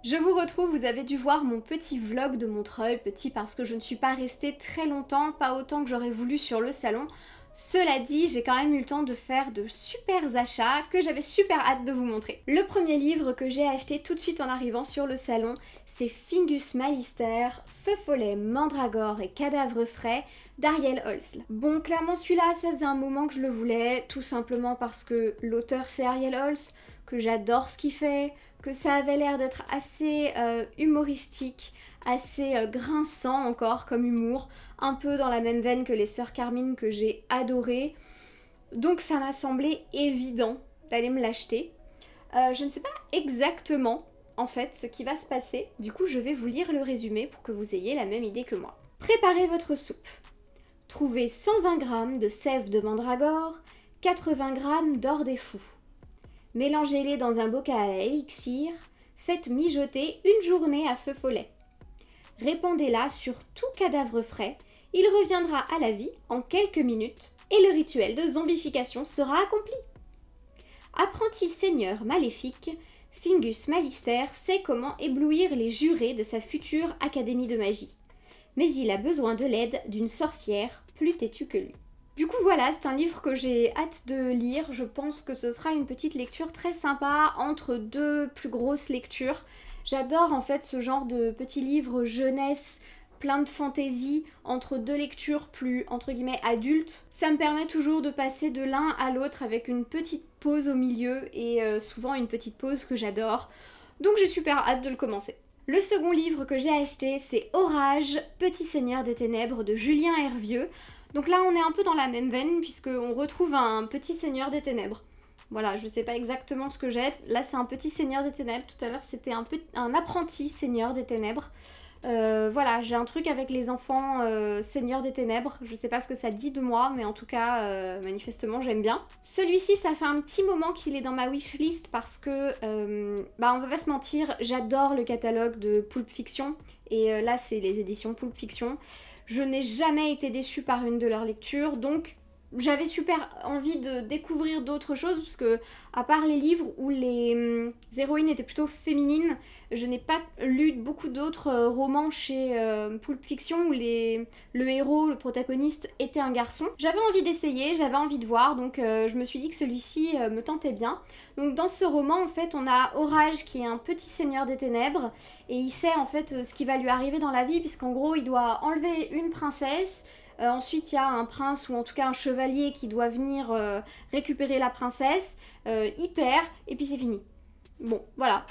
Je vous retrouve, vous avez dû voir mon petit vlog de Montreuil, petit parce que je ne suis pas restée très longtemps, pas autant que j'aurais voulu sur le salon. Cela dit, j'ai quand même eu le temps de faire de super achats que j'avais super hâte de vous montrer. Le premier livre que j'ai acheté tout de suite en arrivant sur le salon, c'est Fingus Malister, Feu follet, Mandragore et Cadavre frais d'Ariel Holst. Bon, clairement celui-là, ça faisait un moment que je le voulais, tout simplement parce que l'auteur c'est Ariel Holst, que j'adore ce qu'il fait, que ça avait l'air d'être assez humoristique, assez grinçant encore comme humour, un peu dans la même veine que les Sœurs Carmine que j'ai adoré. Donc ça m'a semblé évident d'aller me l'acheter. Je ne sais pas exactement en fait ce qui va se passer, du coup je vais vous lire le résumé pour que vous ayez la même idée que moi. Préparez votre soupe. Trouvez 120 g de sève de mandragore, 80 g d'or des fous. Mélangez-les dans un bocal à élixir, faites mijoter une journée à feu follet. Répandez-la sur tout cadavre frais, il reviendra à la vie en quelques minutes et le rituel de zombification sera accompli. Apprenti seigneur maléfique, Fingus Malister sait comment éblouir les jurés de sa future académie de magie. Mais il a besoin de l'aide d'une sorcière plus têtue que lui. Du coup voilà, c'est un livre que j'ai hâte de lire, je pense que ce sera une petite lecture très sympa entre deux plus grosses lectures. J'adore en fait ce genre de petits livres jeunesse, plein de fantaisie, entre deux lectures plus entre guillemets adultes. Ça me permet toujours de passer de l'un à l'autre avec une petite pause au milieu et souvent une petite pause que j'adore. Donc j'ai super hâte de le commencer. Le second livre que j'ai acheté c'est Orage, Petit Seigneur des Ténèbres de Julien Hervieux. Donc là on est un peu dans la même veine puisqu'on retrouve un petit seigneur des ténèbres. Voilà, je sais pas exactement ce que j'ai. Là c'est un petit seigneur des ténèbres, tout à l'heure c'était un apprenti seigneur des ténèbres. Voilà, j'ai un truc avec les enfants seigneurs des ténèbres, je sais pas ce que ça dit de moi, mais en tout cas, manifestement j'aime bien. Celui-ci, ça fait un petit moment qu'il est dans ma wishlist parce que, on va pas se mentir, j'adore le catalogue de Pulp Fiction, et là c'est les éditions Pulp Fiction. Je n'ai jamais été déçue par une de leurs lectures, donc j'avais super envie de découvrir d'autres choses, parce que à part les livres où les héroïnes étaient plutôt féminines, je n'ai pas lu beaucoup d'autres romans chez Pulp Fiction où le héros, le protagoniste, était un garçon. J'avais envie d'essayer, j'avais envie de voir, donc je me suis dit que celui-ci me tentait bien. Donc dans ce roman, en fait, on a Orage qui est un petit seigneur des ténèbres, et il sait en fait ce qui va lui arriver dans la vie, puisqu'en gros, il doit enlever une princesse. Ensuite, il y a un prince ou en tout cas un chevalier qui doit venir récupérer la princesse. Il perd et puis c'est fini. Bon, voilà.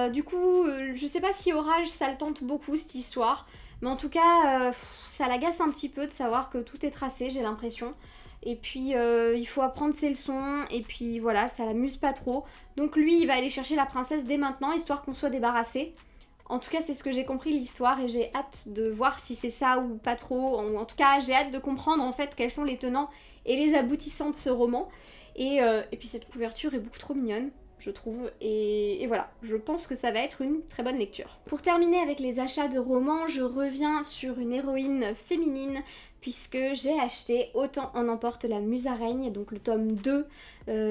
Du coup, je sais pas si Orage ça le tente beaucoup cette histoire, mais en tout cas, ça l'agace un petit peu de savoir que tout est tracé, j'ai l'impression. Et puis il faut apprendre ses leçons, et puis voilà, ça l'amuse pas trop. Donc lui, il va aller chercher la princesse dès maintenant, histoire qu'on soit débarrassé. En tout cas, c'est ce que j'ai compris de l'histoire et j'ai hâte de voir si c'est ça ou pas trop. En tout cas, j'ai hâte de comprendre en fait quels sont les tenants et les aboutissants de ce roman. Et puis cette couverture est beaucoup trop mignonne, je trouve. Et voilà, je pense que ça va être une très bonne lecture. Pour terminer avec les achats de romans, je reviens sur une héroïne féminine puisque j'ai acheté Autant en emporte la musaraigne, donc le tome 2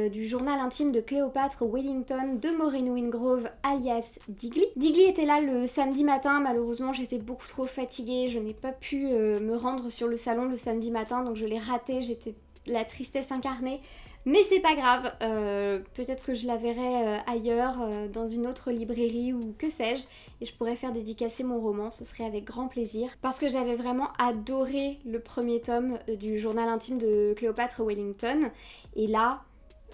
du journal intime de Cléopâtre Wellington de Maureen Wingrove alias Digly. Digly était là le samedi matin, malheureusement j'étais beaucoup trop fatiguée, je n'ai pas pu me rendre sur le salon le samedi matin, donc je l'ai raté, j'étais la tristesse incarnée. Mais c'est pas grave, peut-être que je la verrai ailleurs, dans une autre librairie ou que sais-je, et je pourrais faire dédicacer mon roman, ce serait avec grand plaisir. Parce que j'avais vraiment adoré le premier tome du journal intime de Cléopâtre Wellington, et là,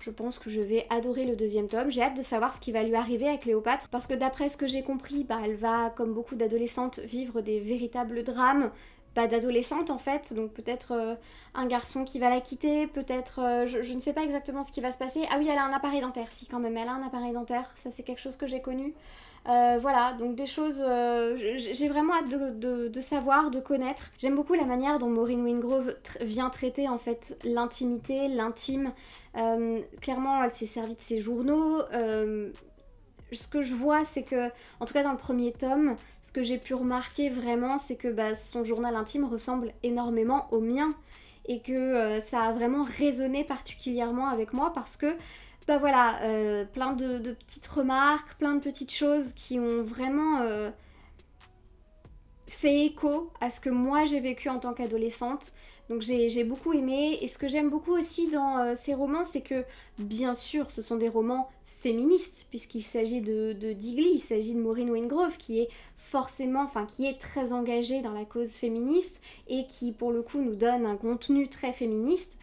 je pense que je vais adorer le deuxième tome. J'ai hâte de savoir ce qui va lui arriver à Cléopâtre, parce que d'après ce que j'ai compris, elle va, comme beaucoup d'adolescentes, vivre des véritables drames, pas d'adolescente en fait, donc peut-être un garçon qui va la quitter, peut-être, je ne sais pas exactement ce qui va se passer. Ah oui, elle a un appareil dentaire, si quand même, elle a un appareil dentaire, ça c'est quelque chose que j'ai connu. Voilà, donc des choses, j'ai vraiment hâte de savoir, de connaître. J'aime beaucoup la manière dont Maureen Wingrove vient traiter en fait l'intimité, l'intime. Clairement, elle s'est servie de ses journaux. Ce que je vois, c'est que, en tout cas dans le premier tome, ce que j'ai pu remarquer vraiment, c'est que son journal intime ressemble énormément au mien et que ça a vraiment résonné particulièrement avec moi parce que Bah voilà, plein de petites remarques, plein de petites choses qui ont vraiment fait écho à ce que moi j'ai vécu en tant qu'adolescente. Donc j'ai beaucoup aimé. Et ce que j'aime beaucoup aussi dans ces romans, c'est que bien sûr ce sont des romans féministes, puisqu'il s'agit de Digly, il s'agit de Maureen Wingrove, qui est forcément, enfin qui est très engagée dans la cause féministe et qui pour le coup nous donne un contenu très féministe.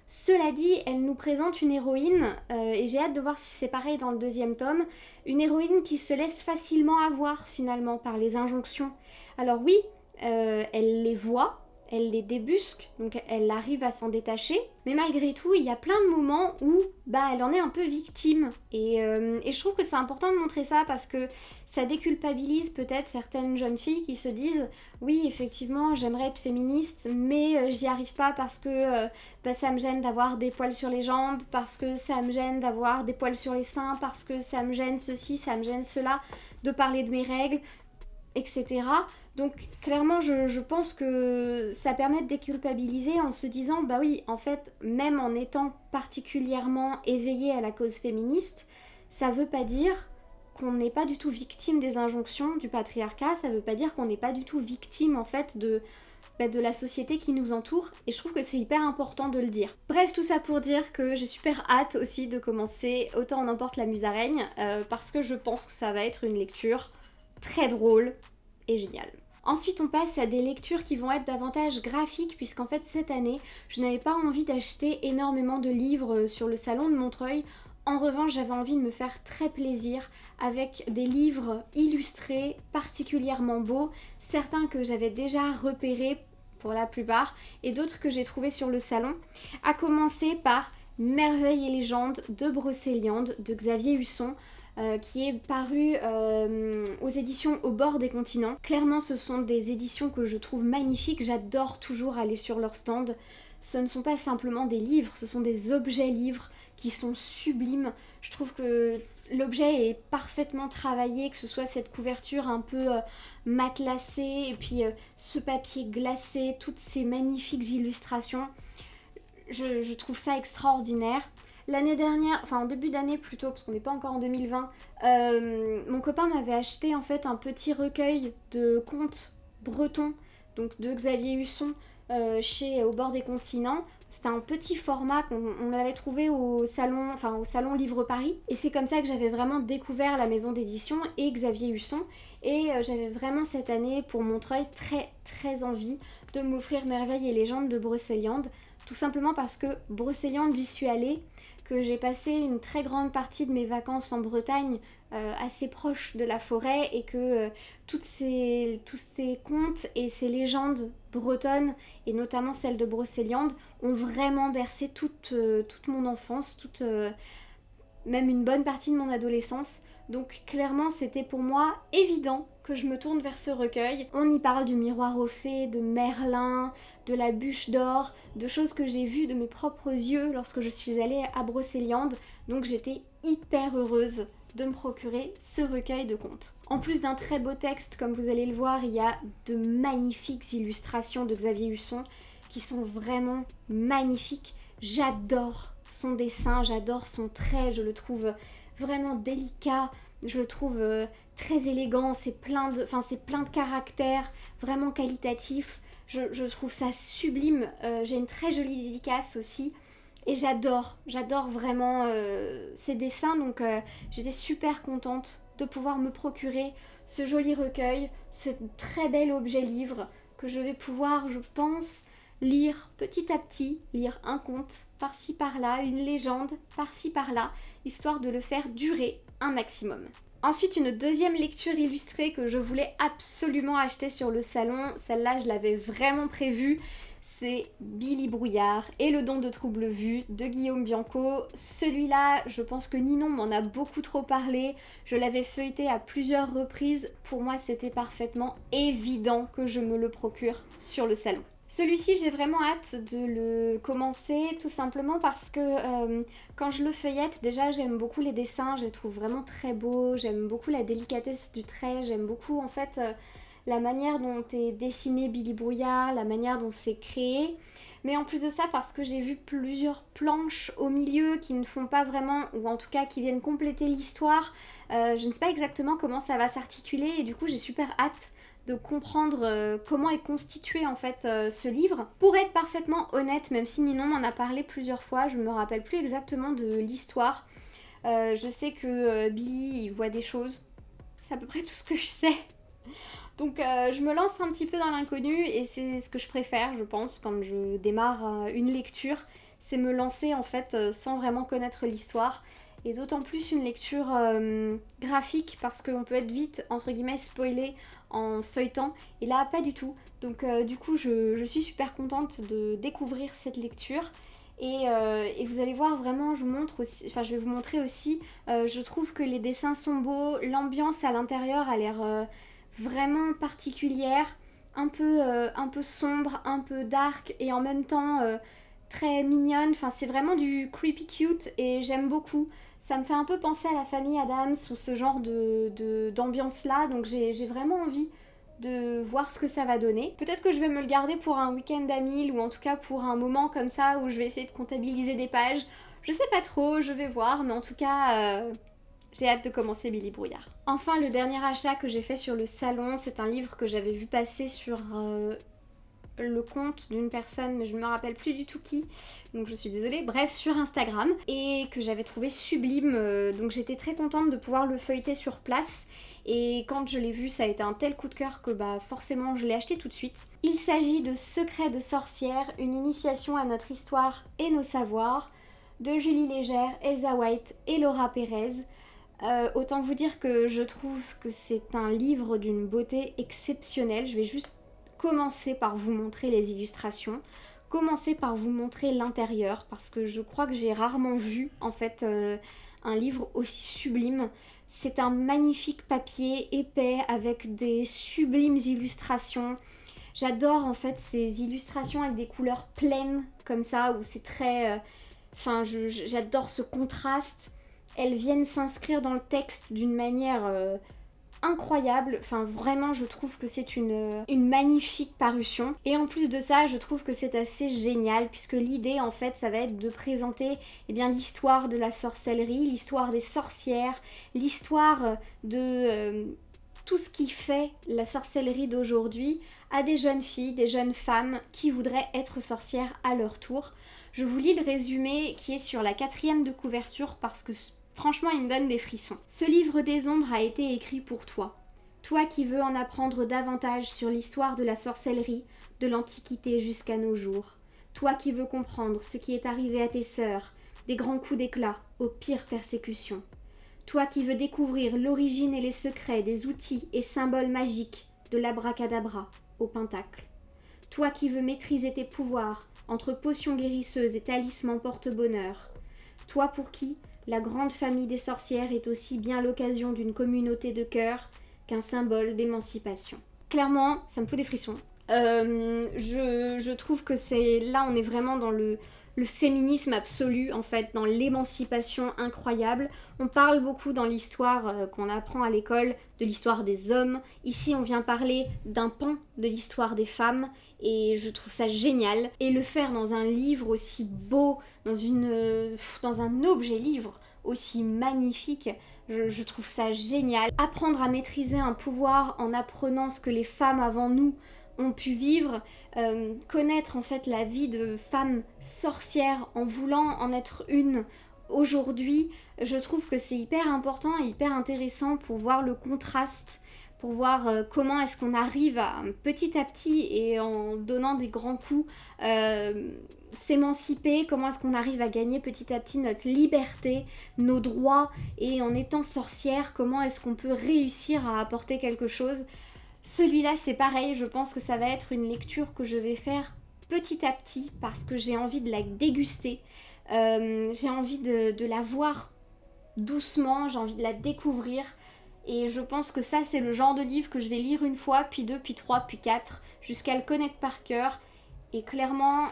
Cela dit, elle nous présente une héroïne, et j'ai hâte de voir si c'est pareil dans le deuxième tome, une héroïne qui se laisse facilement avoir finalement par les injonctions. Alors oui, elle les voit, elle les débusque, donc elle arrive à s'en détacher, mais malgré tout, il y a plein de moments où elle en est un peu victime. Et je trouve que c'est important de montrer ça parce que ça déculpabilise peut-être certaines jeunes filles qui se disent oui, effectivement, j'aimerais être féministe, mais j'y arrive pas parce que ça me gêne d'avoir des poils sur les jambes, parce que ça me gêne d'avoir des poils sur les seins, parce que ça me gêne ceci, ça me gêne cela, de parler de mes règles, etc. Donc clairement je pense que ça permet de déculpabiliser en se disant bah oui, en fait, même en étant particulièrement éveillé à la cause féministe, ça veut pas dire qu'on n'est pas du tout victime des injonctions du patriarcat, ça veut pas dire qu'on n'est pas du tout victime en fait de la société qui nous entoure, et je trouve que c'est hyper important de le dire. Bref, tout ça pour dire que j'ai super hâte aussi de commencer Autant en emporte la musaraigne, parce que je pense que ça va être une lecture très drôle et géniale. Ensuite, on passe à des lectures qui vont être davantage graphiques, puisqu'en fait, cette année, je n'avais pas envie d'acheter énormément de livres sur le salon de Montreuil. En revanche, j'avais envie de me faire très plaisir avec des livres illustrés particulièrement beaux, certains que j'avais déjà repérés pour la plupart, et d'autres que j'ai trouvés sur le salon, à commencer par Merveilles et légendes de Brocéliande de Xavier Husson, qui est paru aux éditions Au bord des continents. Clairement, ce sont des éditions que je trouve magnifiques, j'adore toujours aller sur leur stand. Ce ne sont pas simplement des livres, ce sont des objets livres qui sont sublimes. Je trouve que l'objet est parfaitement travaillé, que ce soit cette couverture un peu matelassée, et puis ce papier glacé, toutes ces magnifiques illustrations. Je trouve ça extraordinaire. L'année dernière, enfin en début d'année plutôt, parce qu'on n'est pas encore en 2020, mon copain m'avait acheté en fait un petit recueil de contes bretons, donc de Xavier Husson, chez Au bord des continents. C'était un petit format qu'on avait trouvé au salon Livre Paris. Et c'est comme ça que j'avais vraiment découvert la maison d'édition et Xavier Husson. Et j'avais vraiment cette année pour Montreuil très très envie de m'offrir Merveilles et légendes de Brocéliande. Tout simplement parce que Brocéliande, j'y suis allée, que j'ai passé une très grande partie de mes vacances en Bretagne, assez proche de la forêt, et que tous ces contes et ces légendes bretonnes, et notamment celle de Brocéliande, ont vraiment bercé toute mon enfance, même une bonne partie de mon adolescence. Donc clairement, c'était pour moi évident que je me tourne vers ce recueil. On y parle du miroir aux fées, de Merlin, de la bûche d'or, de choses que j'ai vues de mes propres yeux lorsque je suis allée à Brocéliande. Donc j'étais hyper heureuse de me procurer ce recueil de contes. En plus d'un très beau texte, comme vous allez le voir, il y a de magnifiques illustrations de Xavier Husson qui sont vraiment magnifiques. J'adore son dessin, j'adore son trait, je le trouve vraiment délicat, je le trouve très élégant, c'est plein de caractères, vraiment qualitatif. Je trouve ça sublime. J'ai une très jolie dédicace aussi. Et j'adore vraiment ces dessins. Donc j'étais super contente de pouvoir me procurer ce joli recueil, ce très bel objet livre que je vais pouvoir, je pense, lire petit à petit, lire un conte par-ci par-là, une légende par-ci par-là, histoire de le faire durer un maximum. Ensuite, une deuxième lecture illustrée que je voulais absolument acheter sur le salon, celle-là je l'avais vraiment prévue, c'est Billy Brouillard et le don de trouble vue de Guillaume Bianco. Celui-là, je pense que Ninon m'en a beaucoup trop parlé, je l'avais feuilleté à plusieurs reprises, pour moi c'était parfaitement évident que je me le procure sur le salon. Celui-ci, j'ai vraiment hâte de le commencer, tout simplement parce que quand je le feuillette, déjà j'aime beaucoup les dessins, je les trouve vraiment très beaux, j'aime beaucoup la délicatesse du trait, j'aime beaucoup en fait la manière dont est dessiné Billy Brouillard, la manière dont c'est créé. mais en plus de ça parce que j'ai vu plusieurs planches au milieu qui ne font pas vraiment, ou en tout cas qui viennent compléter l'histoire. Je ne sais pas exactement comment ça va s'articuler et du coup j'ai super hâte de comprendre comment est constitué en fait ce livre. Pour être parfaitement honnête, même si Ninon m'en a parlé plusieurs fois, je ne me rappelle plus exactement de l'histoire. Je sais que Billy il voit des choses, c'est à peu près tout ce que je sais. Donc je me lance un petit peu dans l'inconnu et c'est ce que je préfère, je pense, quand je démarre une lecture, c'est me lancer en fait sans vraiment connaître l'histoire. Et d'autant plus une lecture graphique parce qu'on peut être vite, entre guillemets, spoilé en feuilletant. Et là, pas du tout. Donc du coup, je suis super contente de découvrir cette lecture. Et vous allez voir vraiment, je vais vous montrer aussi, je trouve que les dessins sont beaux, l'ambiance à l'intérieur a l'air vraiment particulière, un peu sombre, un peu dark et en même temps très mignonne. Enfin, c'est vraiment du creepy cute et j'aime beaucoup. Ça me fait un peu penser à la famille Addams ou ce genre d'ambiance là, donc j'ai vraiment envie de voir ce que ça va donner. Peut-être que je vais me le garder pour un week-end à 1000 ou en tout cas pour un moment comme ça où je vais essayer de comptabiliser des pages. Je sais pas trop, je vais voir, mais en tout cas, j'ai hâte de commencer Billy Brouillard. Enfin, le dernier achat que j'ai fait sur le salon, c'est un livre que j'avais vu passer sur le compte d'une personne, mais je ne me rappelle plus du tout qui, donc je suis désolée, bref, sur Instagram, et que j'avais trouvé sublime, donc j'étais très contente de pouvoir le feuilleter sur place, et quand je l'ai vu, ça a été un tel coup de cœur que forcément je l'ai acheté tout de suite. Il s'agit de Secrets de sorcière, une initiation à notre histoire et nos savoirs, de Julie Légère, Elsa White et Laura Pérez. Autant vous dire que je trouve que c'est un livre d'une beauté exceptionnelle. Je vais juste commencer par vous montrer les illustrations, commencer par vous montrer l'intérieur, parce que je crois que j'ai rarement vu en fait un livre aussi sublime. C'est un magnifique papier épais avec des sublimes illustrations. J'adore en fait ces illustrations avec des couleurs pleines comme ça, où c'est très... j'adore ce contraste. Elles viennent s'inscrire dans le texte d'une manière incroyable. Enfin, vraiment, je trouve que c'est une magnifique parution. Et en plus de ça, je trouve que c'est assez génial, puisque l'idée, en fait, ça va être de présenter l'histoire de la sorcellerie, l'histoire des sorcières, l'histoire de tout ce qui fait la sorcellerie d'aujourd'hui à des jeunes filles, des jeunes femmes qui voudraient être sorcières à leur tour. Je vous lis le résumé qui est sur la 4e de couverture parce que franchement, il me donne des frissons. Ce livre des ombres a été écrit pour toi. Toi qui veux en apprendre davantage sur l'histoire de la sorcellerie, de l'Antiquité jusqu'à nos jours. Toi qui veux comprendre ce qui est arrivé à tes sœurs, des grands coups d'éclat aux pires persécutions. Toi qui veux découvrir l'origine et les secrets des outils et symboles magiques, de l'abracadabra au pentacle. Toi qui veux maîtriser tes pouvoirs entre potions guérisseuses et talismans porte-bonheur. Toi pour qui la grande famille des sorcières est aussi bien l'occasion d'une communauté de cœur qu'un symbole d'émancipation. Clairement, ça me fout des frissons. Je trouve que là on est vraiment dans le féminisme absolu, en fait, dans l'émancipation incroyable. On parle beaucoup dans l'histoire qu'on apprend à l'école de l'histoire des hommes. Ici, on vient parler d'un pan de l'histoire des femmes et je trouve ça génial. Et le faire dans un livre aussi beau, dans un objet livre aussi magnifique, je trouve ça génial. Apprendre à maîtriser un pouvoir en apprenant ce que les femmes avant nous ont pu vivre, connaître en fait la vie de femmes sorcières en voulant en être une aujourd'hui, je trouve que c'est hyper important et hyper intéressant pour voir le contraste, pour voir comment est-ce qu'on arrive à petit et en donnant des grands coups s'émanciper, comment est-ce qu'on arrive à gagner petit à petit notre liberté, nos droits, et en étant sorcière, comment est-ce qu'on peut réussir à apporter quelque chose. Celui-là, c'est pareil, je pense que ça va être une lecture que je vais faire petit à petit parce que j'ai envie de la déguster, j'ai envie de la voir doucement, j'ai envie de la découvrir et je pense que ça, c'est le genre de livre que je vais lire une fois, puis deux, puis trois, puis quatre, jusqu'à le connaître par cœur. Et clairement,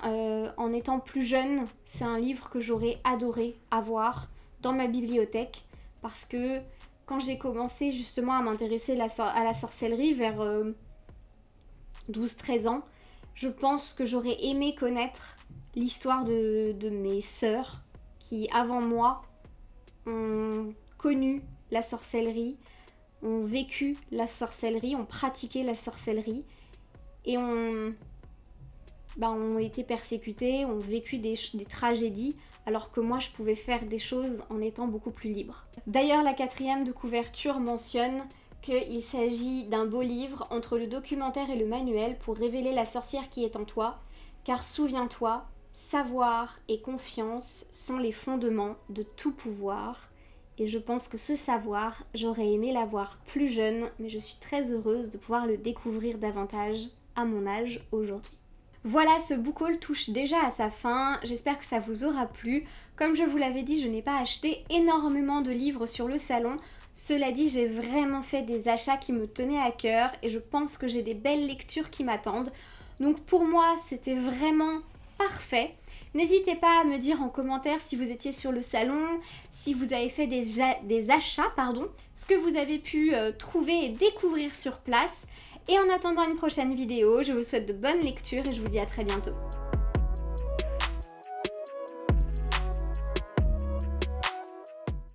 en étant plus jeune, c'est un livre que j'aurais adoré avoir dans ma bibliothèque parce que quand j'ai commencé justement à m'intéresser à la sorcellerie vers 12-13 ans, Je pense que j'aurais aimé connaître l'histoire de mes sœurs qui, avant moi, ont connu la sorcellerie, ont vécu la sorcellerie, ont pratiqué la sorcellerie et ont été persécutées, ont vécu des tragédies, alors que moi je pouvais faire des choses en étant beaucoup plus libre. D'ailleurs, la 4e de couverture mentionne qu'il s'agit d'un beau livre entre le documentaire et le manuel pour révéler la sorcière qui est en toi, car souviens-toi, savoir et confiance sont les fondements de tout pouvoir. Et je pense que ce savoir, j'aurais aimé l'avoir plus jeune, mais je suis très heureuse de pouvoir le découvrir davantage à mon âge aujourd'hui. Voilà, ce book haul touche déjà à sa fin, j'espère que ça vous aura plu. Comme je vous l'avais dit, je n'ai pas acheté énormément de livres sur le salon. Cela dit, j'ai vraiment fait des achats qui me tenaient à cœur et je pense que j'ai des belles lectures qui m'attendent. Donc pour moi, c'était vraiment parfait. N'hésitez pas à me dire en commentaire si vous étiez sur le salon, si vous avez fait des achats, ce que vous avez pu trouver et découvrir sur place. Et en attendant une prochaine vidéo, je vous souhaite de bonnes lectures et je vous dis à très bientôt.